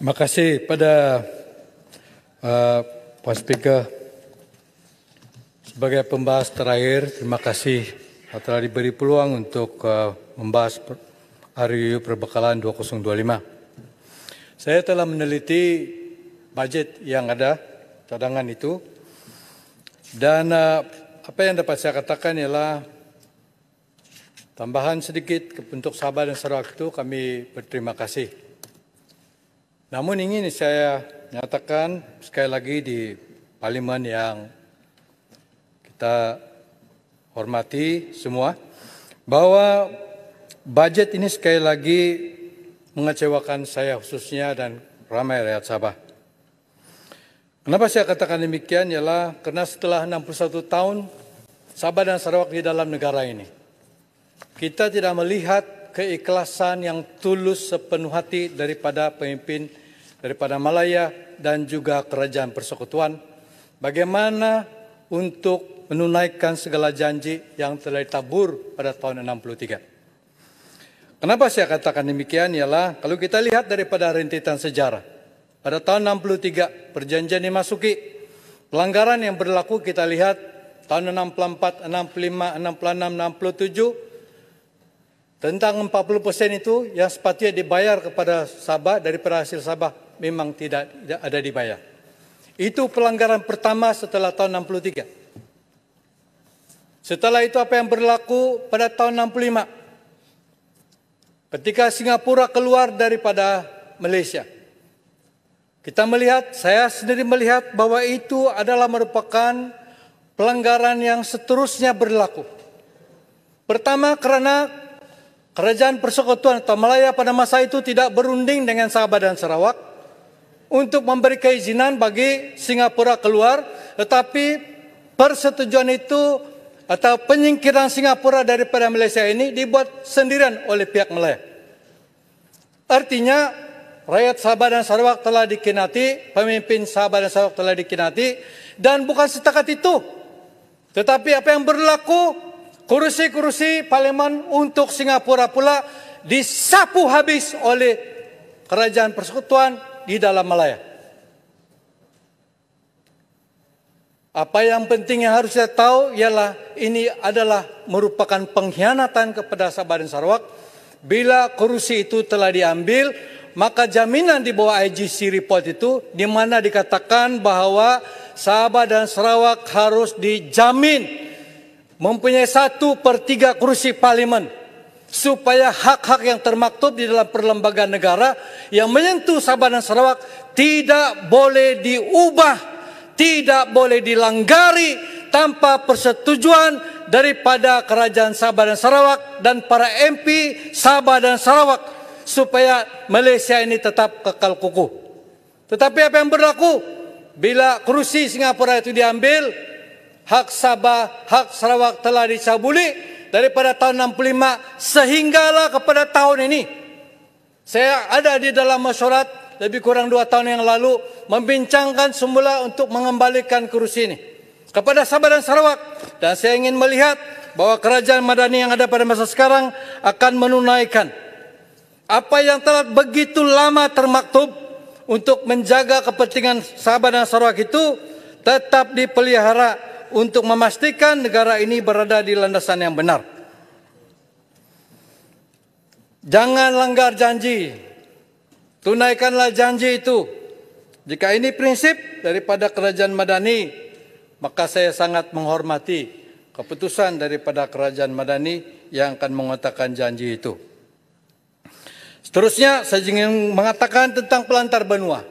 Terima kasih pada Pak Speaker. Sebagai pembahas terakhir, terima kasih telah diberi peluang untuk membahas RUU Perbekalan 2025. Saya telah meneliti budget yang ada, cadangan itu, dan apa yang dapat saya katakan ialah tambahan sedikit untuk Sabah dan Sarawak itu kami berterima kasih. Namun ingin saya nyatakan sekali lagi di parlimen yang kita hormati semua, bahwa budget ini sekali lagi mengecewakan saya khususnya dan ramai rakyat Sabah. Kenapa saya katakan demikian ialah karena setelah 61 tahun Sabah dan Sarawak di dalam negara ini, kita tidak melihat keikhlasan yang tulus sepenuh hati daripada pemimpin daripada Malaya dan juga Kerajaan Persekutuan bagaimana untuk menunaikan segala janji yang telah ditabur pada tahun 63. Kenapa saya katakan demikian ialah kalau kita lihat daripada rentetan sejarah, pada tahun 63 perjanjian dimasuki, pelanggaran yang berlaku kita lihat tahun 64, 65, 66, 67, tentang 40% itu yang sepatutnya dibayar kepada Sabah daripada hasil Sabah memang tidak ada dibayar. Itu pelanggaran pertama setelah tahun 63. Setelah itu apa yang berlaku pada tahun 65? Ketika Singapura keluar daripada Malaysia. Kita melihat, saya sendiri melihat bahwa itu adalah merupakan pelanggaran yang seterusnya berlaku. Pertama karena Kerajaan Persekutuan atau Malaya pada masa itu tidak berunding dengan Sabah dan Sarawak untuk memberi keizinan bagi Singapura keluar, tetapi persetujuan itu atau penyingkiran Singapura daripada Malaysia ini dibuat sendirian oleh pihak Malaya. Artinya rakyat Sabah dan Sarawak telah dikhianati, pemimpin Sabah dan Sarawak telah dikhianati, dan bukan setakat itu, tetapi apa yang berlaku, kursi-kursi parlimen untuk Singapura pula disapu habis oleh Kerajaan Persekutuan di dalam Malaya. Apa yang penting yang harus saya tahu ialah ini adalah merupakan pengkhianatan kepada Sabah dan Sarawak. Bila kursi itu telah diambil, maka jaminan di bawah IGC report itu di mana dikatakan bahwa Sabah dan Sarawak harus dijamin mempunyai 1/3 kursi parlimen supaya hak-hak yang termaktub di dalam perlembagaan negara yang menyentuh Sabah dan Sarawak tidak boleh diubah, tidak boleh dilanggari tanpa persetujuan daripada Kerajaan Sabah dan Sarawak dan para MP Sabah dan Sarawak supaya Malaysia ini tetap kekal kukuh. Tetapi apa yang berlaku? Bila kursi Singapura itu diambil, hak Sabah, hak Sarawak telah dicabuli daripada tahun 65 sehinggalah kepada tahun ini. Saya ada di dalam mesyuarat lebih kurang 2 tahun yang lalu membincangkan semula untuk mengembalikan kursi ini kepada Sabah dan Sarawak. Dan saya ingin melihat bahwa kerajaan Madani yang ada pada masa sekarang akan menunaikan apa yang telah begitu lama termaktub untuk menjaga kepentingan Sabah dan Sarawak itu tetap dipelihara untuk memastikan negara ini berada di landasan yang benar. Jangan langgar janji. Tunaikanlah janji itu. Jika ini prinsip daripada Kerajaan Madani, maka saya sangat menghormati keputusan daripada Kerajaan Madani yang akan mengatakan janji itu. Seterusnya, saya ingin mengatakan tentang pelantar benua.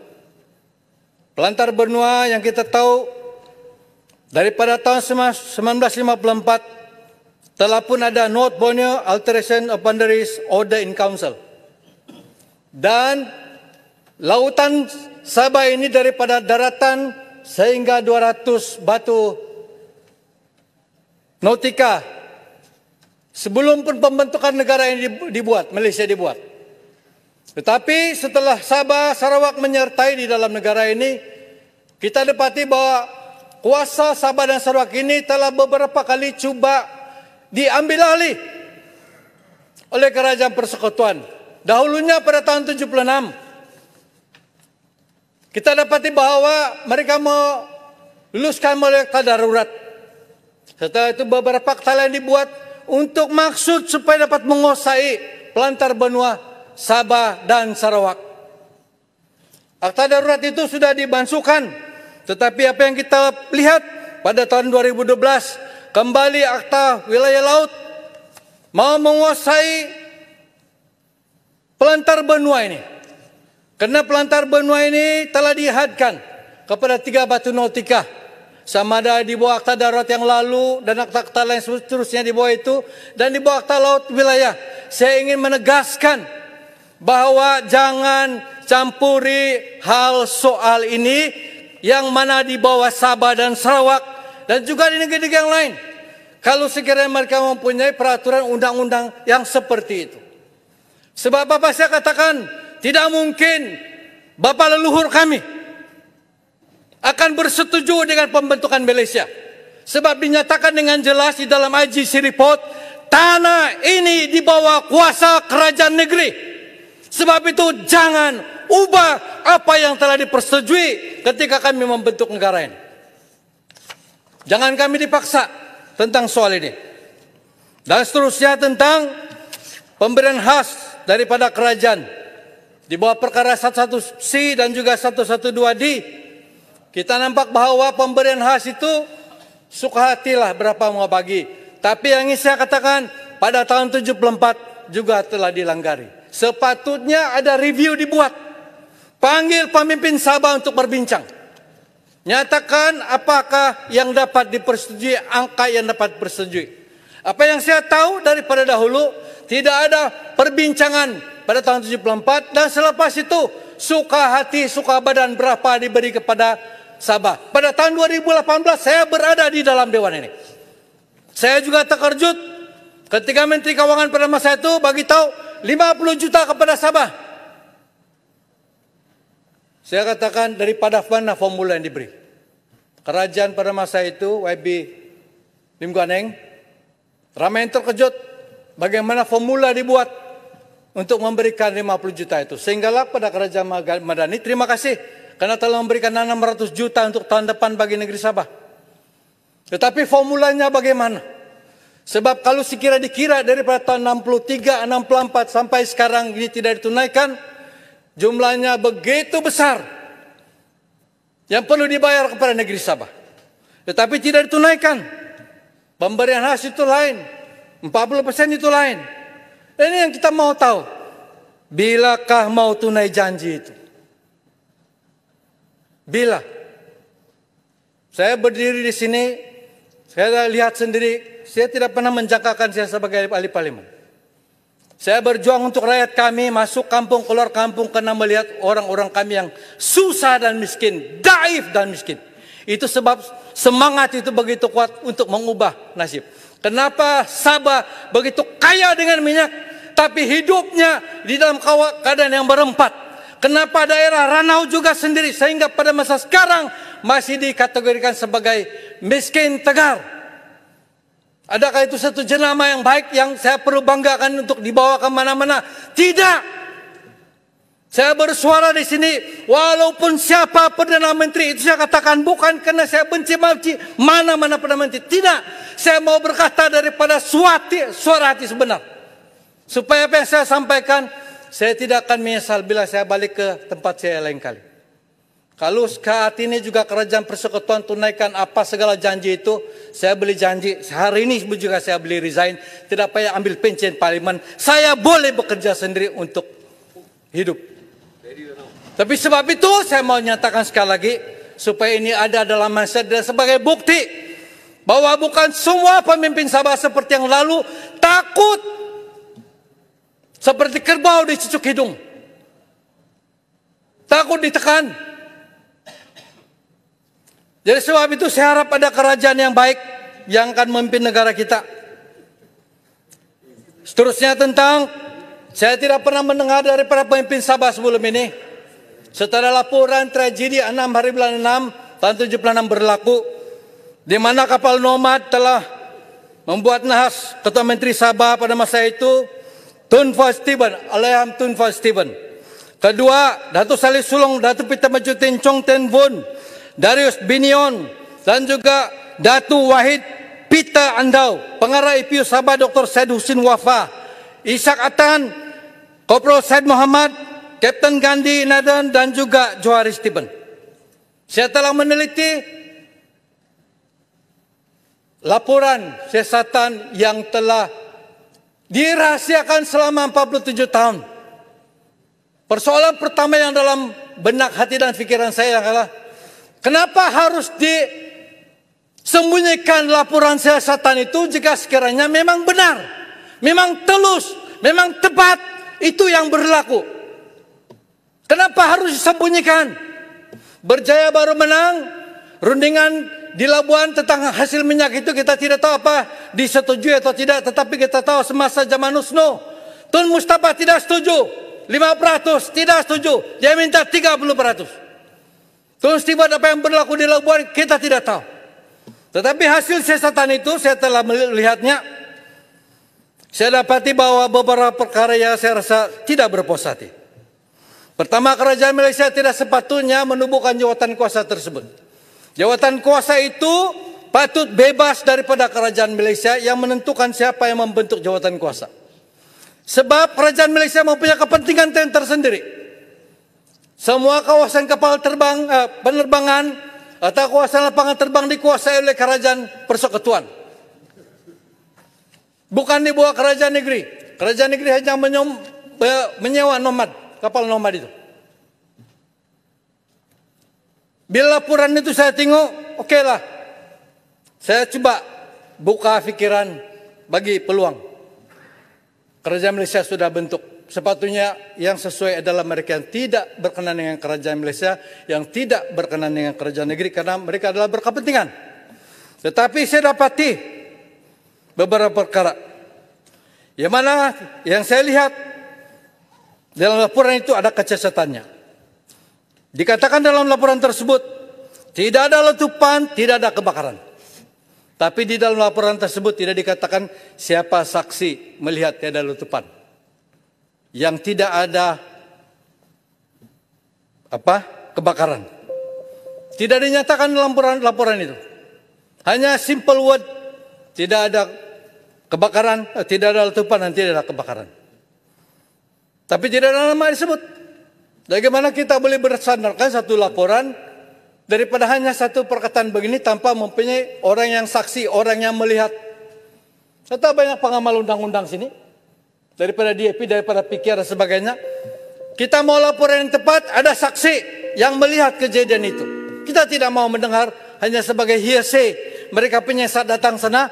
Pelantar benua yang kita tahu daripada tahun 1954 telah pun ada North Borneo Alteration of Boundaries Order in Council. Dan lautan Sabah ini daripada daratan sehingga 200 batu nautika sebelum pun pembentukan negara ini dibuat, Malaysia dibuat. Tetapi setelah Sabah Sarawak menyertai di dalam negara ini, kita dapati bahwa kuasa Sabah dan Sarawak ini telah beberapa kali cuba diambil alih oleh Kerajaan Persekutuan. Dahulunya pada tahun 76 Kita dapati bahwa mereka meluluskan melalui akta darurat. Setelah itu beberapa akta lain dibuat untuk maksud supaya dapat menguasai pelantar benua Sabah dan Sarawak. Akta darurat itu sudah dimasukkan, tetapi apa yang kita lihat pada tahun 2012, kembali akta wilayah laut mau menguasai pelantar benua ini. Karena pelantar benua ini telah dihadkan kepada 3 batu nautika. Sama ada di bawah akta darurat yang lalu dan akta-akta lain seterusnya di bawah itu. Dan di bawah akta laut wilayah. Saya ingin menegaskan bahwa jangan campuri hal soal ini yang mana di bawah Sabah dan Sarawak dan juga di negeri-negeri yang lain. Kalau sekiranya mereka mempunyai peraturan undang-undang yang seperti itu. Sebab Bapak saya katakan, tidak mungkin Bapak leluhur kami akan bersetuju dengan pembentukan Malaysia. Sebab dinyatakan dengan jelas di dalam IGC report, tanah ini di bawah kuasa kerajaan negeri. Sebab itu jangan ubah apa yang telah dipersetujui ketika kami membentuk negara ini. Jangan kami dipaksa tentang soal ini. Dan seterusnya tentang pemberian khas daripada kerajaan di bawah perkara 111C dan juga 112D. Kita nampak bahwa pemberian khas itu suka hatilah berapa mau bagi. Tapi yang ingin saya katakan pada tahun 74 juga telah dilanggari. Sepatutnya ada review dibuat. Panggil pemimpin Sabah untuk berbincang. Nyatakan apakah yang dapat dipersetujui, angka yang dapat dipersetujui. Apa yang saya tahu daripada dahulu, tidak ada perbincangan pada tahun 74 dan selepas itu suka hati, suka badan berapa diberi kepada Sabah. Pada tahun 2018 saya berada di dalam dewan ini. Saya juga terkejut ketika Menteri Keuangan pada masa itu bagi tahu 50 juta kepada Sabah. Saya katakan daripada mana formula yang diberi. Kerajaan pada masa itu YB Lim Guan Eng ramai yang terkejut bagaimana formula dibuat untuk memberikan 50 juta itu. Sehinggalah pada kerajaan Madani, terima kasih karena telah memberikan 600 juta untuk tahun depan bagi negeri Sabah. Tetapi formulanya bagaimana? Sebab kalau sekira dikira daripada tahun 63, 64 sampai sekarang ini tidak ditunaikan, jumlahnya begitu besar yang perlu dibayar kepada negeri Sabah. Tetapi tidak ditunaikan. Pemberian khas itu lain, 40% itu lain. Dan ini yang kita mau tahu, bilakah mau tunai janji itu? Bila? Saya berdiri di sini, saya lihat sendiri, saya tidak pernah menjangkakan saya sebagai ahli parlimen. Saya berjuang untuk rakyat kami, masuk kampung, keluar kampung, karena melihat orang-orang kami yang susah dan miskin, daif dan miskin. Itu sebab semangat itu begitu kuat untuk mengubah nasib. Kenapa Sabah begitu kaya dengan minyak, tapi hidupnya di dalam keadaan yang berempat? Kenapa daerah Ranau juga sendiri, sehingga pada masa sekarang masih dikategorikan sebagai miskin tegar? Adakah itu satu jenama yang baik yang saya perlu banggakan untuk dibawa ke mana-mana? Tidak. Saya bersuara di sini, walaupun siapa Perdana Menteri itu saya katakan bukan karena saya benci mana-mana Perdana Menteri. Tidak, saya mau berkata daripada suara hati sebenar. Supaya apa yang saya sampaikan, saya tidak akan menyesal bila saya balik ke tempat saya lain kali. Kalau saat ini juga kerajaan persekutuan tunaikan apa segala janji itu, saya beli janji. Hari ini juga saya beli resign, tidak payah ambil pensiun parlimen. Saya boleh bekerja sendiri untuk hidup. Tapi sebab itu saya mau nyatakan sekali lagi supaya ini ada dalam mindset dan sebagai bukti bahwa bukan semua pemimpin Sabah seperti yang lalu takut seperti kerbau dicicuk hidung, takut ditekan. Jadi sebab itu saya harap ada kerajaan yang baik yang akan memimpin negara kita. Seterusnya tentang saya tidak pernah mendengar daripada pemimpin Sabah sebelum ini. Setelah laporan tragedi 6 hari bulan 6 tahun 76 berlaku, di mana kapal Nomad telah membuat nahas Ketua Menteri Sabah pada masa itu, Tun Fah Stephen, Alaiham Tun Fah Stephen. Kedua, Datuk Saleh Sulong, Datuk Pitamajuddin Chong Ten Bun, Darius Binion, dan juga Datuk Wahid Pita Andau, Pengarah IPU Sabah Dr. Syed Husin Wafa, Ishak Atan, Kopral Syed Muhammad, Kapten Gandhi Nadan, dan juga Johari Stephen. Saya telah meneliti laporan siasatan yang telah dirahasiakan selama 47 tahun. Persoalan pertama yang dalam benak hati dan pikiran saya adalah, kenapa harus disembunyikan laporan siasatan itu jika sekiranya memang benar, memang telus, memang tepat, itu yang berlaku. Kenapa harus disembunyikan? Berjaya baru menang, rundingan di Labuan tentang hasil minyak itu kita tidak tahu apa disetujui atau tidak, tetapi kita tahu semasa zaman Usno, Tun Mustafa tidak setuju, 5% tidak setuju, dia minta 30%. Terus tiba apa yang berlaku di Labuan kita tidak tahu. Tetapi hasil siasatan itu saya telah melihatnya, saya dapati bahwa beberapa perkara yang saya rasa tidak berpuas hati. Pertama, kerajaan Malaysia tidak sepatutnya menubuhkan jawatan kuasa tersebut. Jawatan kuasa itu patut bebas daripada kerajaan Malaysia yang menentukan siapa yang membentuk jawatan kuasa. Sebab kerajaan Malaysia mempunyai kepentingan tersendiri. Semua kawasan kapal terbang, penerbangan atau kawasan lapangan terbang dikuasai oleh kerajaan persekutuan. Bukan di bawah kerajaan negeri. Kerajaan negeri hanya menyewa nomad, kapal nomad itu. Bila laporan itu saya tengok, okeylah. Saya coba buka fikiran bagi peluang. Kerajaan Malaysia sudah bentuk. Sepatutnya yang sesuai adalah mereka yang tidak berkenan dengan kerajaan Malaysia, yang tidak berkenan dengan kerajaan negeri, karena mereka adalah berkepentingan. Tetapi saya dapati beberapa perkara yang mana yang saya lihat dalam laporan itu ada kecacatannya. Dikatakan dalam laporan tersebut, tidak ada letupan, tidak ada kebakaran. Tapi di dalam laporan tersebut tidak dikatakan siapa saksi melihat tiada letupan. Yang tidak ada kebakaran. Tidak dinyatakan dalam laporan itu. Hanya simple word, tidak ada kebakaran, tidak ada letupan dan tidak ada kebakaran. Tapi tidak ada nama disebut. Bagaimana kita boleh bersandarkan satu laporan daripada hanya satu perkataan begini tanpa mempunyai orang yang saksi, orang yang melihat. Saya tahu banyak pengamal undang-undang sini, daripada DAP, daripada PKR dan sebagainya. Kita mau laporan yang tepat, ada saksi yang melihat kejadian itu. Kita tidak mau mendengar hanya sebagai hearsay. Mereka penyiasat datang sana,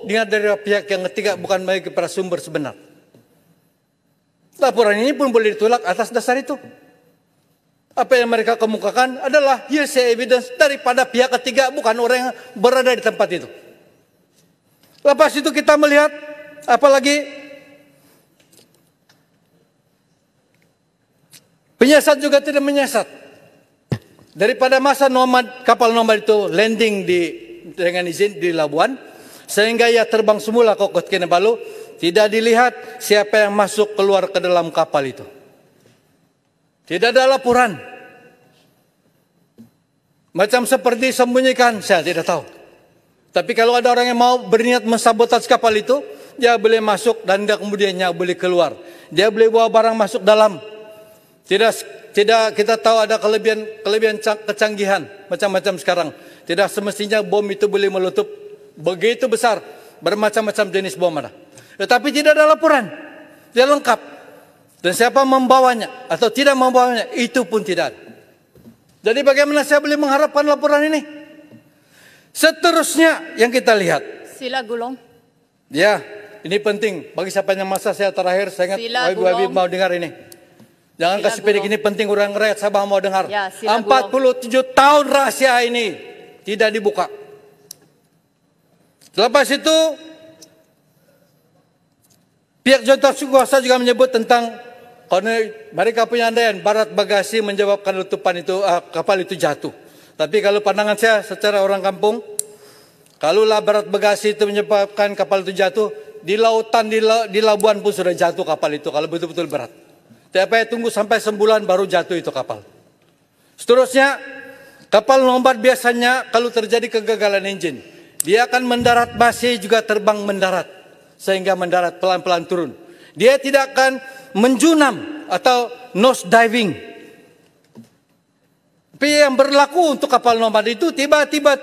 dengar dari pihak yang ketiga, bukan bagi kepada sumber sebenar. Laporan ini pun boleh ditolak atas dasar itu. Apa yang mereka kemukakan adalah hearsay evidence daripada pihak ketiga, bukan orang yang berada di tempat itu. Lepas itu kita melihat, apalagi penyiasat juga tidak menyiasat. Daripada masa kapal nomad itu landing dengan izin di Labuan, sehingga ia terbang semula ke Kota Kinabalu, tidak dilihat siapa yang masuk keluar ke dalam kapal itu. Tidak ada laporan. Macam seperti sembunyikan, saya tidak tahu. Tapi kalau ada orang yang mau berniat mensabotaj kapal itu, dia boleh masuk dan kemudiannya boleh keluar. Dia boleh bawa barang masuk dalam. Tidak kita tahu ada kelebihan kecanggihan macam-macam sekarang. Tidak semestinya bom itu boleh meletup begitu besar, bermacam-macam jenis bom ada. Tetapi tidak ada laporan, tidak lengkap. Dan siapa membawanya atau tidak membawanya, itu pun tidak ada. Jadi bagaimana saya boleh mengharapkan laporan ini? Seterusnya yang kita lihat. Sila Gulong. Ya, ini penting. Bagi siapa yang masa saya terakhir, saya ingat Habib mau dengar ini. Jangan kasih pedik, ini penting, orang rakyat Sabah mau dengar. Ya, 47 tahun rahasia ini tidak dibuka. Selepas itu, pihak jawatan kuasa juga menyebut tentang mereka punya andaian Barat Bagasi menyebabkan letupan itu, kapal itu jatuh. Tapi kalau pandangan saya secara orang kampung, kalaulah Barat Bagasi itu menyebabkan kapal itu jatuh, di lautan di Labuan pun sudah jatuh kapal itu kalau betul-betul berat. Tidak payah tunggu sampai sebulan baru jatuh itu kapal. Seterusnya, kapal nomad biasanya kalau terjadi kegagalan engine, dia akan mendarat base juga terbang mendarat. Sehingga mendarat pelan-pelan turun. Dia tidak akan menjunam atau nose diving. Tapi yang berlaku untuk kapal nomad itu tiba-tiba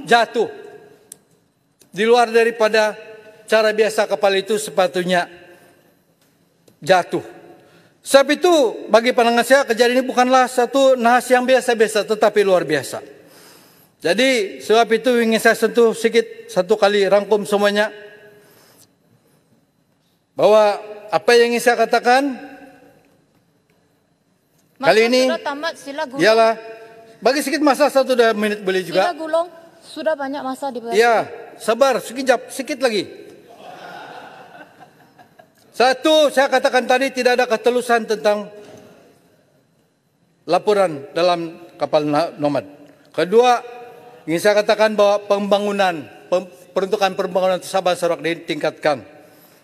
jatuh. Di luar daripada cara biasa kapal itu sepatutnya jatuh. Sebab itu bagi pandangan saya kejadian ini bukanlah satu nahas yang biasa-biasa tetapi luar biasa. Jadi sebab itu ingin saya sentuh sedikit satu kali rangkum semuanya. Bahwa apa yang ingin saya katakan kali ini sudah tamat, sila gulung. Ialah bagi sedikit masa 1-2 menit boleh juga. Sila gulung, sudah banyak masa diberi. Ya, sabar sekejap, sedikit lagi. Satu, saya katakan tadi tidak ada ketelusan tentang laporan dalam kapal nomad. Kedua, ingin saya katakan bahwa peruntukan pembangunan Sabah Sarawak ditingkatkan.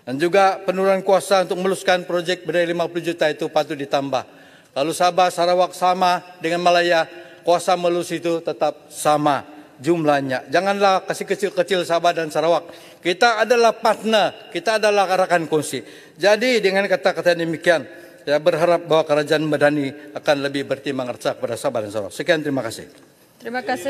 Dan juga penurunan kuasa untuk meluluskan proyek bernilai 50 juta itu patut ditambah. Kalau Sabah Sarawak sama dengan Malaya, kuasa melulus itu tetap sama jumlahnya. Janganlah kasih kecil-kecil Sabah dan Sarawak. Kita adalah partner, kita adalah rakan kongsi. Jadi dengan kata-kata demikian, saya berharap bahwa Kerajaan Madani akan lebih bertimbang rasa kepada Sabah dan Sarawak. Sekian, terima kasih. Terima kasih.